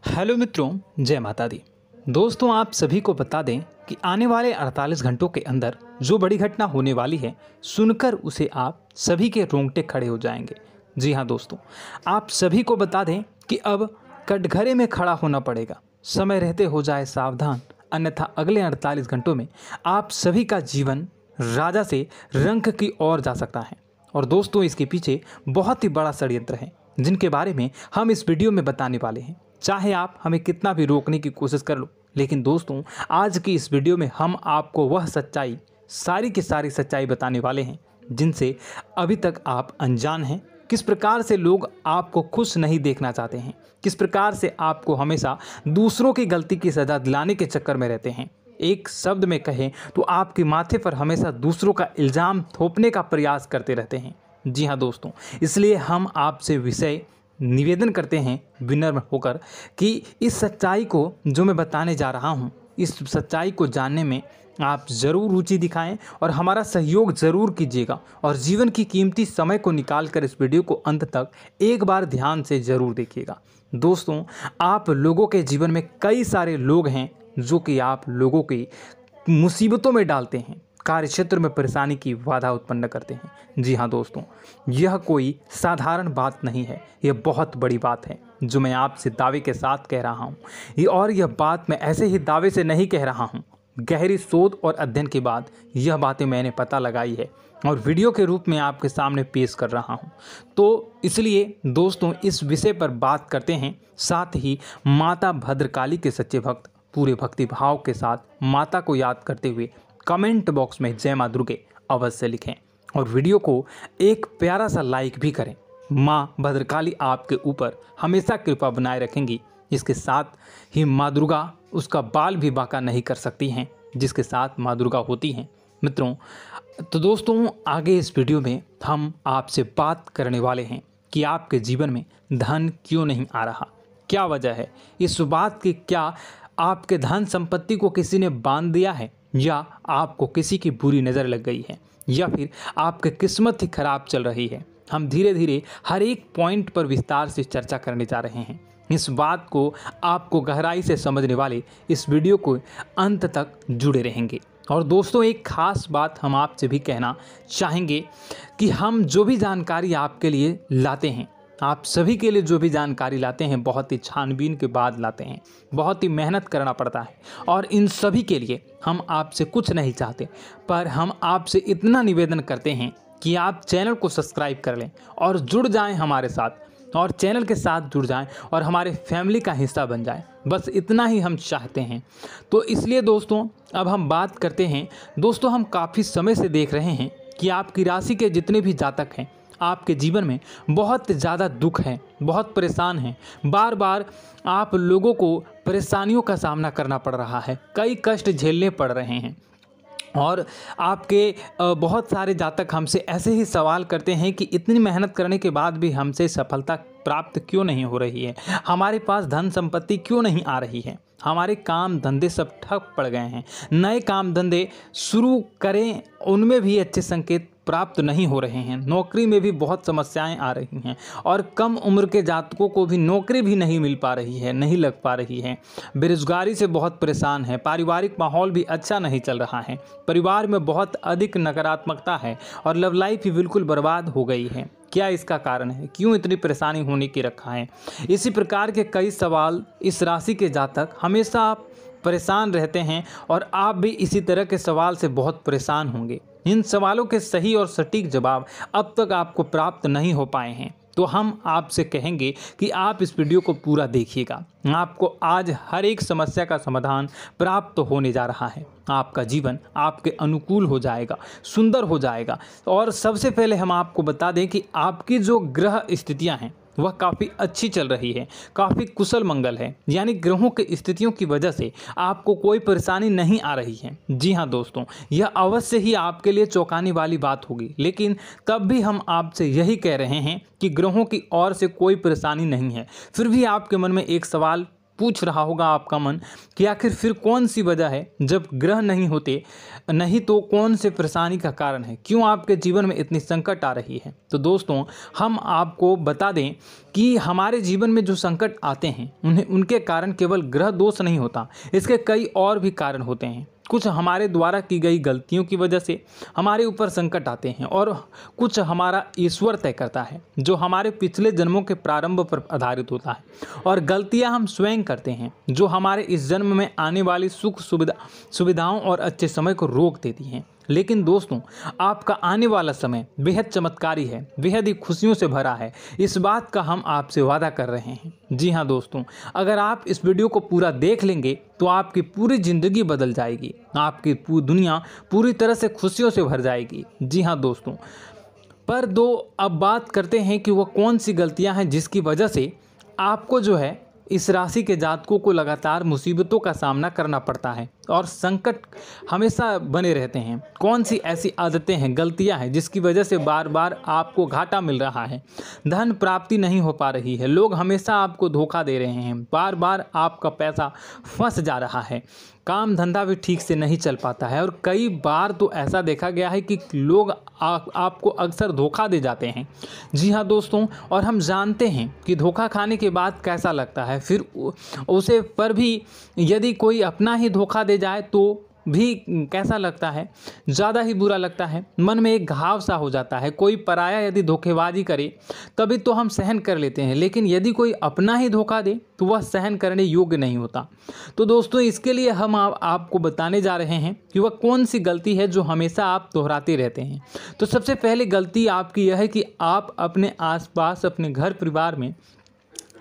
Hello मित्रों, जय माता दी। दोस्तों, आप सभी को बता दें कि आने वाले 48 घंटों के अंदर जो बड़ी घटना होने वाली है, सुनकर उसे आप सभी के रोंगटे खड़े हो जाएंगे। जी हाँ दोस्तों, आप सभी को बता दें कि अब कटघरे में खड़ा होना पड़ेगा। समय रहते हो जाए सावधान, अन्यथा अगले 48 घंटों में आप सभी का जीवन राजा से रंक की ओर जा सकता है। और दोस्तों, इसके पीछे बहुत ही बड़ा षड्यंत्र है, जिनके बारे में हम इस वीडियो में बताने वाले हैं। चाहे आप हमें कितना भी रोकने की कोशिश कर लो, लेकिन दोस्तों, आज की इस वीडियो में हम आपको वह सच्चाई, सारी की सारी सच्चाई बताने वाले हैं जिनसे अभी तक आप अनजान हैं। किस प्रकार से लोग आपको खुश नहीं देखना चाहते हैं, किस प्रकार से आपको हमेशा दूसरों की गलती की सज़ा दिलाने के चक्कर में रहते हैं। एक शब्द में कहें तो आपके माथे पर हमेशा दूसरों का इल्ज़ाम थोपने का प्रयास करते रहते हैं। जी हाँ दोस्तों, इसलिए हम आपसे विषय निवेदन करते हैं विनम्र होकर कि इस सच्चाई को जो मैं बताने जा रहा हूँ, इस सच्चाई को जानने में आप ज़रूर रुचि दिखाएं और हमारा सहयोग ज़रूर कीजिएगा। और जीवन की कीमती समय को निकाल कर इस वीडियो को अंत तक एक बार ध्यान से ज़रूर देखिएगा। दोस्तों, आप लोगों के जीवन में कई सारे लोग हैं जो कि आप लोगों की मुसीबतों में डालते हैं, कार्य क्षेत्र में परेशानी की बाधा उत्पन्न करते हैं। जी हाँ दोस्तों, यह कोई साधारण बात नहीं है, यह बहुत बड़ी बात है जो मैं आपसे दावे के साथ कह रहा हूँ। यह बात मैं ऐसे ही दावे से नहीं कह रहा हूँ। गहरी शोध और अध्ययन के बाद यह बातें मैंने पता लगाई है और वीडियो के रूप में आपके सामने पेश कर रहा हूँ। तो इसलिए दोस्तों, इस विषय पर बात करते हैं। साथ ही माता भद्रकाली के सच्चे भक्त पूरे भक्ति भाव के साथ माता को याद करते हुए कमेंट बॉक्स में जय मां दुर्गे अवश्य लिखें और वीडियो को एक प्यारा सा लाइक भी करें। मां भद्रकाली आपके ऊपर हमेशा कृपा बनाए रखेंगी। इसके साथ ही मां दुर्गा उसका बाल भी बांका नहीं कर सकती हैं, जिसके साथ मां दुर्गा होती हैं। मित्रों, तो दोस्तों, आगे इस वीडियो में हम आपसे बात करने वाले हैं कि आपके जीवन में धन क्यों नहीं आ रहा, क्या वजह है इस बात की। क्या आपके धन संपत्ति को किसी ने बांध दिया है, या आपको किसी की बुरी नज़र लग गई है, या फिर आपकी किस्मत ही खराब चल रही है। हम धीरे धीरे हर एक पॉइंट पर विस्तार से चर्चा करने जा रहे हैं। इस बात को आपको गहराई से समझने वाले इस वीडियो को अंत तक जुड़े रहेंगे। और दोस्तों, एक खास बात हम आपसे भी कहना चाहेंगे कि हम जो भी जानकारी आपके लिए लाते हैं, आप सभी के लिए जो भी जानकारी लाते हैं, बहुत ही छानबीन के बाद लाते हैं, बहुत ही मेहनत करना पड़ता है। और इन सभी के लिए हम आपसे कुछ नहीं चाहते, पर हम आपसे इतना निवेदन करते हैं कि आप चैनल को सब्सक्राइब कर लें और जुड़ जाएं हमारे साथ, और चैनल के साथ जुड़ जाएं और हमारे फैमिली का हिस्सा बन जाएं। बस इतना ही हम चाहते हैं। तो इसलिए दोस्तों, अब हम बात करते हैं। दोस्तों, हम काफ़ी समय से देख रहे हैं कि आपकी राशि के जितने भी जातक हैं, आपके जीवन में बहुत ज़्यादा दुख है, बहुत परेशान हैं। बार बार आप लोगों को परेशानियों का सामना करना पड़ रहा है, कई कष्ट झेलने पड़ रहे हैं। और आपके बहुत सारे जातक हमसे ऐसे ही सवाल करते हैं कि इतनी मेहनत करने के बाद भी हमसे सफलता प्राप्त क्यों नहीं हो रही है, हमारे पास धन संपत्ति क्यों नहीं आ रही है, हमारे काम धंधे सब ठप पड़ गए हैं, नए काम धंधे शुरू करें उनमें भी अच्छे संकेत प्राप्त नहीं हो रहे हैं, नौकरी में भी बहुत समस्याएं आ रही हैं, और कम उम्र के जातकों को भी नौकरी भी नहीं मिल पा रही है, नहीं लग पा रही है, बेरोजगारी से बहुत परेशान है, पारिवारिक माहौल भी अच्छा नहीं चल रहा है, परिवार में बहुत अधिक नकारात्मकता है, और लव लाइफ भी बिल्कुल बर्बाद हो गई है। क्या इसका कारण है, क्यों इतनी परेशानी होने की रखा है? इसी प्रकार के कई सवाल इस राशि के जातक हमेशा आप परेशान रहते हैं, और आप भी इसी तरह के सवाल से बहुत परेशान होंगे। इन सवालों के सही और सटीक जवाब अब तक आपको प्राप्त नहीं हो पाए हैं, तो हम आपसे कहेंगे कि आप इस वीडियो को पूरा देखिएगा। आपको आज हर एक समस्या का समाधान प्राप्त होने जा रहा है। आपका जीवन आपके अनुकूल हो जाएगा, सुंदर हो जाएगा। और सबसे पहले हम आपको बता दें कि आपकी जो ग्रह स्थितियां हैं वह काफ़ी अच्छी चल रही है, काफ़ी कुशल मंगल है, यानी ग्रहों की स्थितियों की वजह से आपको कोई परेशानी नहीं आ रही है। जी हाँ दोस्तों, यह अवश्य ही आपके लिए चौंकाने वाली बात होगी, लेकिन तब भी हम आपसे यही कह रहे हैं कि ग्रहों की ओर से कोई परेशानी नहीं है। फिर भी आपके मन में एक सवाल पूछ रहा होगा आपका मन कि आखिर फिर कौन सी वजह है, जब ग्रह नहीं होते नहीं तो कौन से परेशानी का कारण है, क्यों आपके जीवन में इतनी संकट आ रही है। तो दोस्तों हम आपको बता दें कि हमारे जीवन में जो संकट आते हैं उनके कारण केवल ग्रह दोष नहीं होता, इसके कई और भी कारण होते हैं। कुछ हमारे द्वारा की गई गलतियों की वजह से हमारे ऊपर संकट आते हैं और कुछ हमारा ईश्वर तय करता है, जो हमारे पिछले जन्मों के प्रारंभ पर आधारित होता है। और गलतियां हम स्वयं करते हैं, जो हमारे इस जन्म में आने वाली सुख सुविधाओं और अच्छे समय को रोक देती हैं। लेकिन दोस्तों आपका आने वाला समय बेहद चमत्कारी है, बेहद ही खुशियों से भरा है, इस बात का हम आपसे वादा कर रहे हैं। जी हाँ दोस्तों, अगर आप इस वीडियो को पूरा देख लेंगे तो आपकी पूरी ज़िंदगी बदल जाएगी, आपकी पूरी दुनिया पूरी तरह से खुशियों से भर जाएगी। जी हाँ दोस्तों, पर अब बात करते हैं कि वह कौन सी गलतियाँ हैं जिसकी वजह से आपको जो है इस राशि के जातकों को लगातार मुसीबतों का सामना करना पड़ता है और संकट हमेशा बने रहते हैं। कौन सी ऐसी आदतें हैं, गलतियां हैं जिसकी वजह से बार बार आपको घाटा मिल रहा है, धन प्राप्ति नहीं हो पा रही है, लोग हमेशा आपको धोखा दे रहे हैं, बार बार आपका पैसा फंस जा रहा है, काम धंधा भी ठीक से नहीं चल पाता है और कई बार तो ऐसा देखा गया है कि लोग आपको अक्सर धोखा दे जाते हैं। जी हाँ दोस्तों, और हम जानते हैं कि धोखा खाने के बाद कैसा लगता है, फिर उसे पर भी यदि कोई अपना ही धोखा दे जाए तो भी कैसा लगता है, ज़्यादा ही बुरा लगता है, मन में एक घाव सा हो जाता है। कोई पराया यदि धोखेबाजी करे तभी तो हम सहन कर लेते हैं, लेकिन यदि कोई अपना ही धोखा दे तो वह सहन करने योग्य नहीं होता। तो दोस्तों इसके लिए हम आपको बताने जा रहे हैं कि वह कौन सी गलती है जो हमेशा आप दोहराते रहते हैं। तो सबसे पहले गलती आपकी यह है कि आप अपने आसपास, अपने घर परिवार में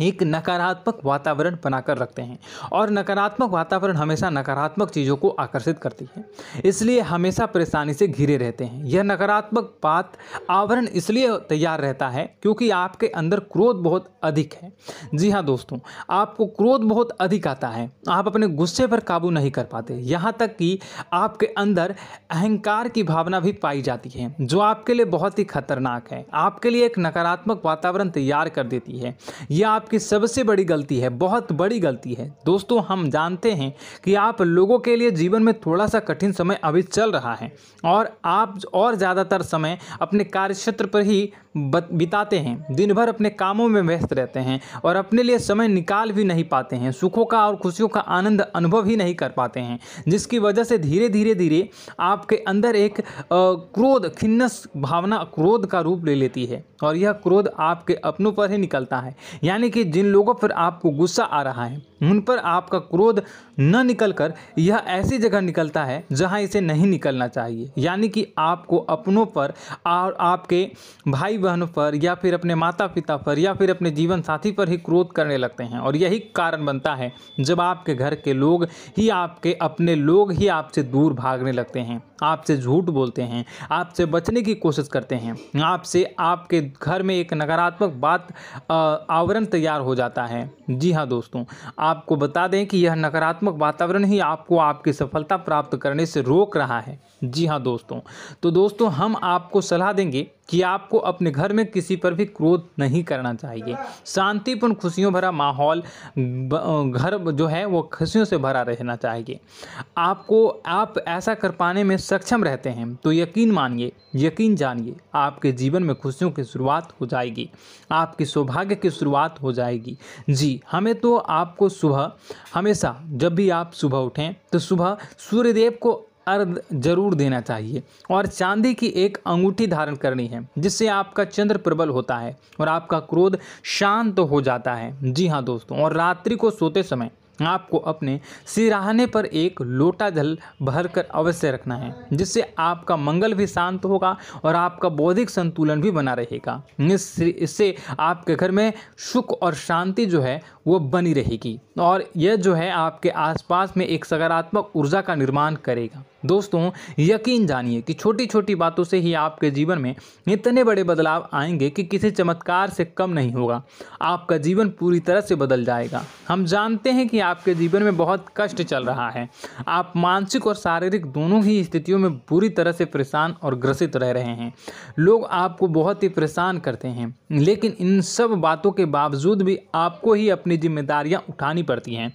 एक नकारात्मक वातावरण बनाकर रखते हैं और नकारात्मक वातावरण हमेशा नकारात्मक चीज़ों को आकर्षित करती है, इसलिए हमेशा परेशानी से घिरे रहते हैं। यह नकारात्मक आवरण इसलिए तैयार रहता है क्योंकि आपके अंदर क्रोध बहुत अधिक है। जी हाँ दोस्तों, आपको क्रोध बहुत अधिक आता है, आप अपने गुस्से पर काबू नहीं कर पाते, यहाँ तक कि आपके अंदर अहंकार की भावना भी पाई जाती है, जो आपके लिए बहुत ही खतरनाक है, आपके लिए एक नकारात्मक वातावरण तैयार कर देती है। यह आपकी सबसे बड़ी गलती है, बहुत बड़ी गलती है। दोस्तों हम जानते हैं कि आप लोगों के लिए जीवन में थोड़ा सा कठिन समय अभी चल रहा है और आप और ज़्यादातर समय अपने कार्यक्षेत्र पर ही बिताते हैं, दिन भर अपने कामों में व्यस्त रहते हैं और अपने लिए समय निकाल भी नहीं पाते हैं, सुखों का और खुशियों का आनंद अनुभव ही नहीं कर पाते हैं, जिसकी वजह से धीरे धीरे आपके अंदर एक क्रोध, खिन्नस भावना क्रोध का रूप ले लेती है और यह क्रोध आपके अपनों पर ही निकलता है। यानी कि जिन लोगों पर आपको गुस्सा आ रहा है उन पर आपका क्रोध न निकलकर यह ऐसी जगह निकलता है जहां इसे नहीं निकलना चाहिए, यानी कि आपको अपनों पर और आपके भाई बहनों पर या फिर अपने माता पिता पर या फिर अपने जीवन साथी पर ही क्रोध करने लगते हैं। और यही कारण बनता है जब आपके घर के लोग ही, आपके अपने लोग ही आपसे दूर भागने लगते हैं, आपसे झूठ बोलते हैं, आपसे बचने की कोशिश करते हैं, आपके घर में एक नकारात्मक आवरण तैयार हो जाता है। जी हाँ दोस्तों, आपको बता दें कि यह नकारात्मक वातावरण ही आपको आपकी सफलता प्राप्त करने से रोक रहा है। जी हाँ दोस्तों, तो दोस्तों हम आपको सलाह देंगे कि आपको अपने घर में किसी पर भी क्रोध नहीं करना चाहिए। शांतिपूर्ण खुशियों भरा माहौल, घर जो है वो खुशियों से भरा रहना चाहिए। आप ऐसा कर पाने में सक्षम रहते हैं तो यकीन मानिए, यकीन जानिए, आपके जीवन में खुशियों की शुरुआत हो जाएगी, आपकी सौभाग्य की शुरुआत हो जाएगी। जी, हमें तो आपको सुबह, हमेशा जब भी आप सुबह उठें तो सुबह सूर्यदेव को अर्घ जरूर देना चाहिए और चांदी की एक अंगूठी धारण करनी है, जिससे आपका चंद्र प्रबल होता है और आपका क्रोध शांत हो जाता है। जी हाँ दोस्तों, और रात्रि को सोते समय आपको अपने सिरहाने पर एक लोटा जल भरकर अवश्य रखना है, जिससे आपका मंगल भी शांत होगा और आपका बौद्धिक संतुलन भी बना रहेगा। इससे आपके घर में सुख और शांति जो है वो बनी रहेगी और यह जो है आपके आसपास में एक सकारात्मक ऊर्जा का निर्माण करेगा। दोस्तों, यकीन जानिए कि छोटी छोटी बातों से ही आपके जीवन में इतने बड़े बदलाव आएंगे कि किसी चमत्कार से कम नहीं होगा। आपका जीवन पूरी तरह से बदल जाएगा। हम जानते हैं कि आपके जीवन में बहुत कष्ट चल रहा है। आप मानसिक और शारीरिक दोनों ही स्थितियों में बुरी तरह से परेशान और ग्रसित रह रहे हैं। लोग आपको बहुत ही परेशान करते हैं, लेकिन इन सब बातों के बावजूद भी आपको ही अपनी जिम्मेदारियां उठानी पड़ती हैं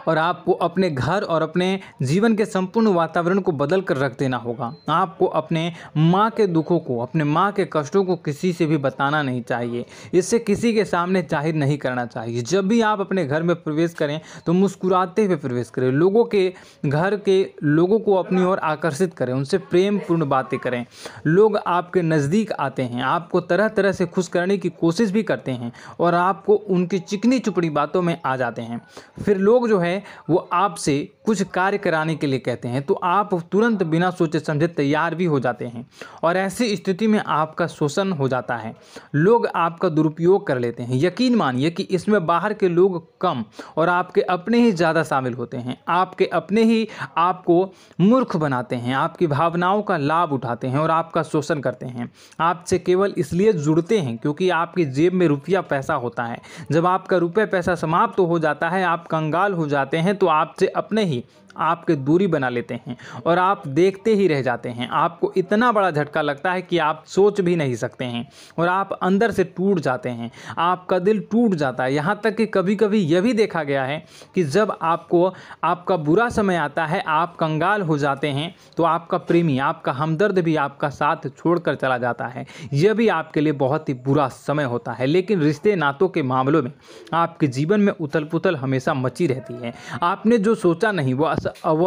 और आपको अपने घर और अपने जीवन के संपूर्ण वातावरण को बदल कर रख देना होगा। आपको अपने माँ के दुखों को, अपने माँ के कष्टों को किसी से भी बताना नहीं चाहिए। इससे किसी के सामने जाहिर नहीं करना चाहिए। जब भी आप अपने घर में प्रवेश करें तो मुस्कुराते हुए प्रवेश करें। लोगों के घर के लोगों को अपनी ओर आकर्षित करें, उनसे प्रेमपूर्ण बातें करें। लोग आपके नज़दीक आते हैं, आपको तरह तरह से खुश करने की कोशिश भी करते हैं और आपको उनकी चिकनी चुपड़ी बातों में आ जाते हैं। फिर लोग जो है वो आपसे कुछ कार्य कराने के लिए कहते हैं तो आप तुरंत बिना सोचे समझे तैयार भी हो जाते हैं और ऐसी स्थिति में आपका शोषण हो जाता है। लोग आपका दुरुपयोग कर लेते हैं। यकीन मानिए कि इसमें बाहर के लोग कम और आपके अपने ही ज़्यादा शामिल होते हैं। आपके अपने ही आपको मूर्ख बनाते हैं, आपकी भावनाओं का लाभ उठाते हैं और आपका शोषण करते हैं। आपसे केवल इसलिए जुड़ते हैं क्योंकि आपकी जेब में रुपया पैसा होता है। जब आपका रुपया पैसा समाप्त हो जाता है, आप कंगाल हो जाते हैं तो आपसे अपने ही आपके दूरी बना लेते हैं और आप देखते ही रह जाते हैं। आपको इतना बड़ा झटका लगता है कि आप सोच भी नहीं सकते हैं और आप अंदर से टूट जाते हैं। आपका दिल टूट जाता है। यहाँ तक कि कभी कभी यह भी देखा गया है कि जब आपको आपका बुरा समय आता है, आप कंगाल हो जाते हैं तो आपका प्रेमी, आपका हमदर्द भी आपका साथ छोड़कर चला जाता है। यह भी आपके लिए बहुत ही बुरा समय होता है। लेकिन रिश्ते नातों के मामलों में आपके जीवन में उथल पुथल हमेशा मची रहती है। आपने जो सोचा नहीं वो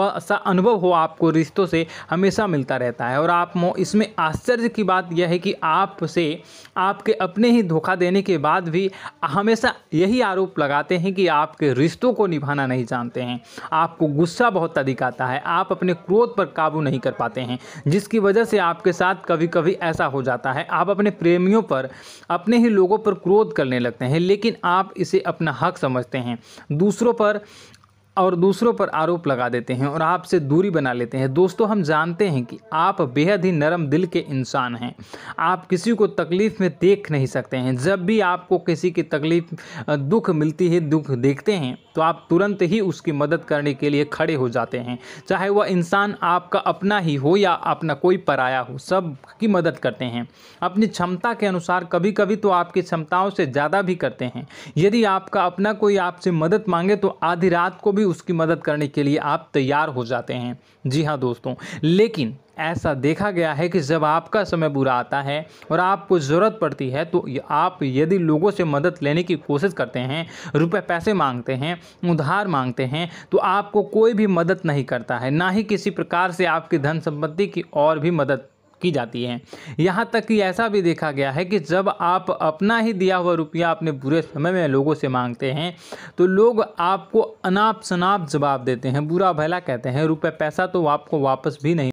ऐसा अनुभव हो आपको रिश्तों से हमेशा मिलता रहता है। और आप इसमें आश्चर्य की बात यह है कि आपसे आपके अपने ही धोखा देने के बाद भी हमेशा यही आरोप लगाते हैं कि आपके रिश्तों को निभाना नहीं जानते हैं। आपको गुस्सा बहुत अधिक आता है, आप अपने क्रोध पर काबू नहीं कर पाते हैं, जिसकी वजह से आपके साथ कभी कभी ऐसा हो जाता है आप अपने प्रेमियों पर, अपने ही लोगों पर क्रोध करने लगते हैं। लेकिन आप इसे अपना हक समझते हैं, दूसरों पर आरोप लगा देते हैं और आपसे दूरी बना लेते हैं। दोस्तों, हम जानते हैं कि आप बेहद ही नरम दिल के इंसान हैं। आप किसी को तकलीफ़ में देख नहीं सकते हैं। जब भी आपको किसी की तकलीफ़, दुख मिलती है, दुख देखते हैं तो आप तुरंत ही उसकी मदद करने के लिए खड़े हो जाते हैं। चाहे वह इंसान आपका अपना ही हो या अपना कोई पराया हो, सब की मदद करते हैं अपनी क्षमता के अनुसार। कभी कभी तो आपकी क्षमताओं से ज़्यादा भी करते हैं। यदि आपका अपना कोई आपसे मदद मांगे तो आधी रात को भी उसकी मदद करने के लिए आप तैयार हो जाते हैं। जी हाँ दोस्तों, लेकिन ऐसा देखा गया है कि जब आपका समय बुरा आता है और आपको ज़रूरत पड़ती है तो आप यदि लोगों से मदद लेने की कोशिश करते हैं, रुपए पैसे मांगते हैं, उधार मांगते हैं, तो आपको कोई भी मदद नहीं करता है। ना ही किसी प्रकार से आपकी धन संपत्ति की और भी मदद की जाती है। यहाँ तक कि ऐसा भी देखा गया है कि जब आप अपना ही दिया हुआ रुपया अपने बुरे समय में लोगों से मांगते हैं तो लोग आपको अनाप शनाप जवाब देते हैं, बुरा भला कहते हैं। रुपये पैसा तो आपको वापस भी नहीं